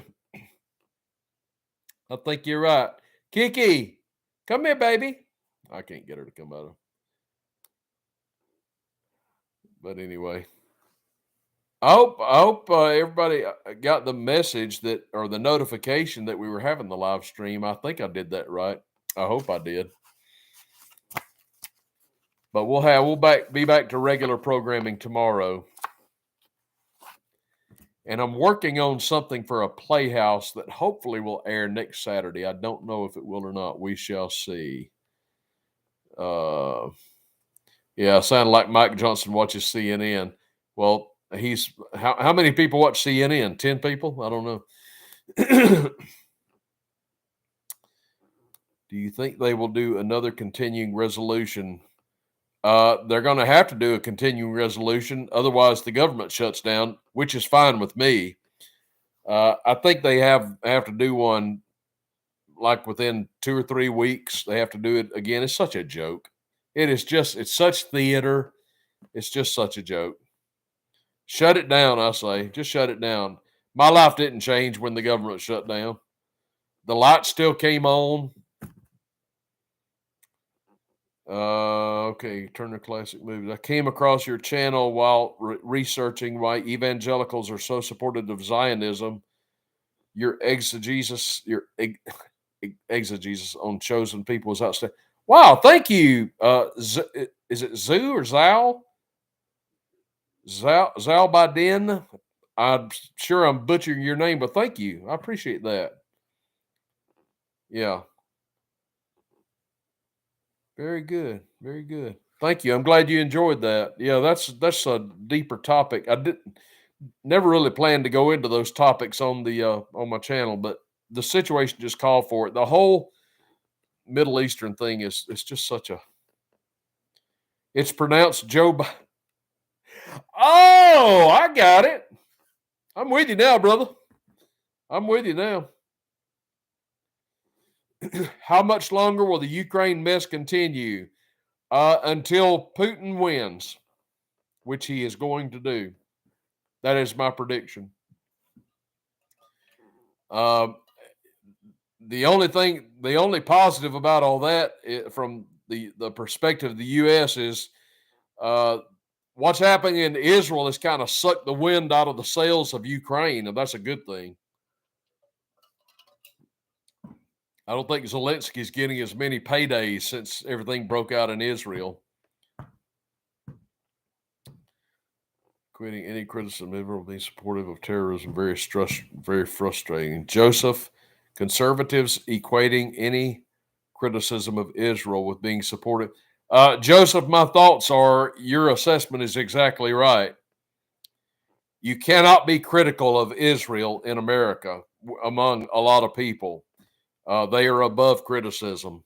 think you're right. Kiki, come here, baby. I can't get her to come out. But anyway, I hope everybody got the message that or the notification that we were having the live stream. I think I did that right. I hope I did. But we'll be back to regular programming tomorrow. And I'm working on something for a playhouse that hopefully will air next Saturday. I don't know if it will or not. We shall see. Yeah, sounded like Mike Johnson watches CNN. Well, he's how many people watch CNN? 10 people? I don't know. Do you think they will do another continuing resolution? They're going to have to do a continuing resolution. Otherwise, the government shuts down, which is fine with me. I think they have to do one like within 2 or 3 weeks. They have to do it again. It's such a joke. It's such theater. It's just such a joke. Shut it down, I say. Just shut it down. My life didn't change when the government shut down. The lights still came on. Okay, Turner Classic Movies. I came across your channel while researching why evangelicals are so supportive of Zionism. Your exegesis on chosen people is outstanding. Wow, thank you. Is it Zoo or Zal? Zal Biden? I'm sure I'm butchering your name, but thank you. I appreciate that. Yeah. Very good. Very good. Thank you. I'm glad you enjoyed that. Yeah, that's a deeper topic. I didn't never really planned to go into those topics on my channel, but the situation just called for it. Middle Eastern thing is it's just such a. It's pronounced Joe. Oh, I got it. I'm with you now, brother. I'm with you now. How much longer will the Ukraine mess continue? Until Putin wins, which he is going to do. That is my prediction. The only positive about all that, from the perspective of the U.S., is what's happening in Israel has kind of sucked the wind out of the sails of Ukraine, and that's a good thing. I don't think Zelensky's getting as many paydays since everything broke out in Israel. Quitting any criticism of Israel, being supportive of terrorism, very frustrating. Joseph, conservatives equating any criticism of Israel with being supportive. Joseph, my thoughts are your assessment is exactly right. You cannot be critical of Israel in America among a lot of people. They are above criticism,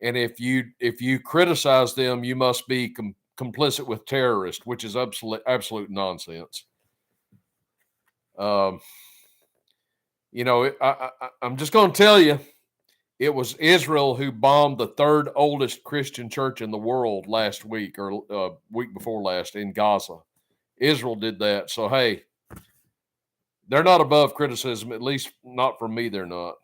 and if you criticize them, you must be complicit with terrorists, which is absolute nonsense. I'm just going to tell you, it was Israel who bombed the third oldest Christian church in the world last week, or week before last, in Gaza. Israel did that. So, hey, they're not above criticism, at least not from me, they're not.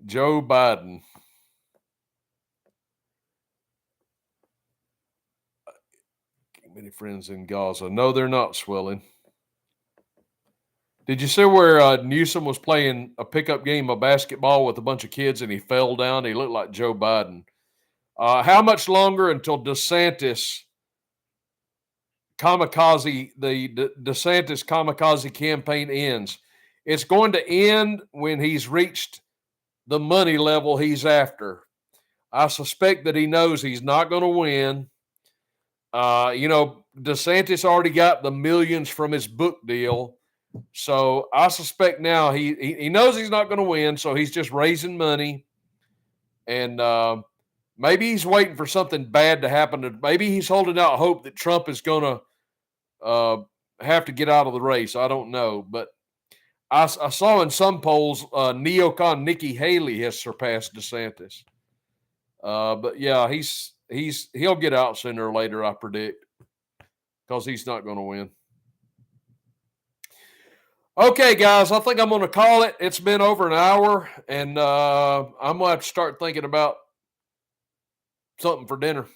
Joe Biden. Many friends in Gaza. No, they're not swelling. Did you see where Newsom was playing a pickup game of basketball with a bunch of kids and he fell down? He looked like Joe Biden. How much longer until DeSantis the DeSantis kamikaze campaign ends? It's going to end when he's reached the money level he's after. I suspect that he knows he's not going to win. DeSantis already got the millions from his book deal. So I suspect now he knows he's not going to win, so he's just raising money. And maybe he's waiting for something bad to happen. Maybe he's holding out hope that Trump is going to have to get out of the race. I don't know. But I saw in some polls neocon Nikki Haley has surpassed DeSantis. But yeah, he'll get out sooner or later, I predict, because he's not going to win. Okay, guys, I think I'm going to call it. It's been over an hour, and I'm going to have to start thinking about something for dinner.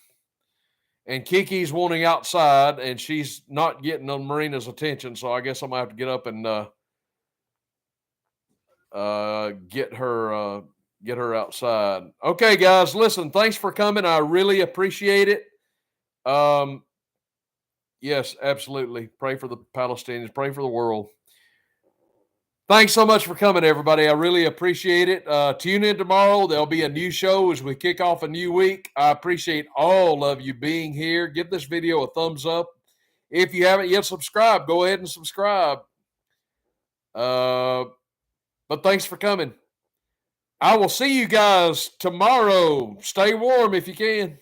And Kiki's wanting outside, and she's not getting on Marina's attention, so I guess I'm going to have to get up and get her outside. Okay, guys, listen, thanks for coming. I really appreciate it. Yes, absolutely. Pray for the Palestinians. Pray for the world. Thanks so much for coming, everybody. I really appreciate it. Tune in tomorrow. There'll be a new show as we kick off a new week. I appreciate all of you being here. Give this video a thumbs up. If you haven't yet subscribed, go ahead and subscribe. But thanks for coming. I will see you guys tomorrow. Stay warm if you can.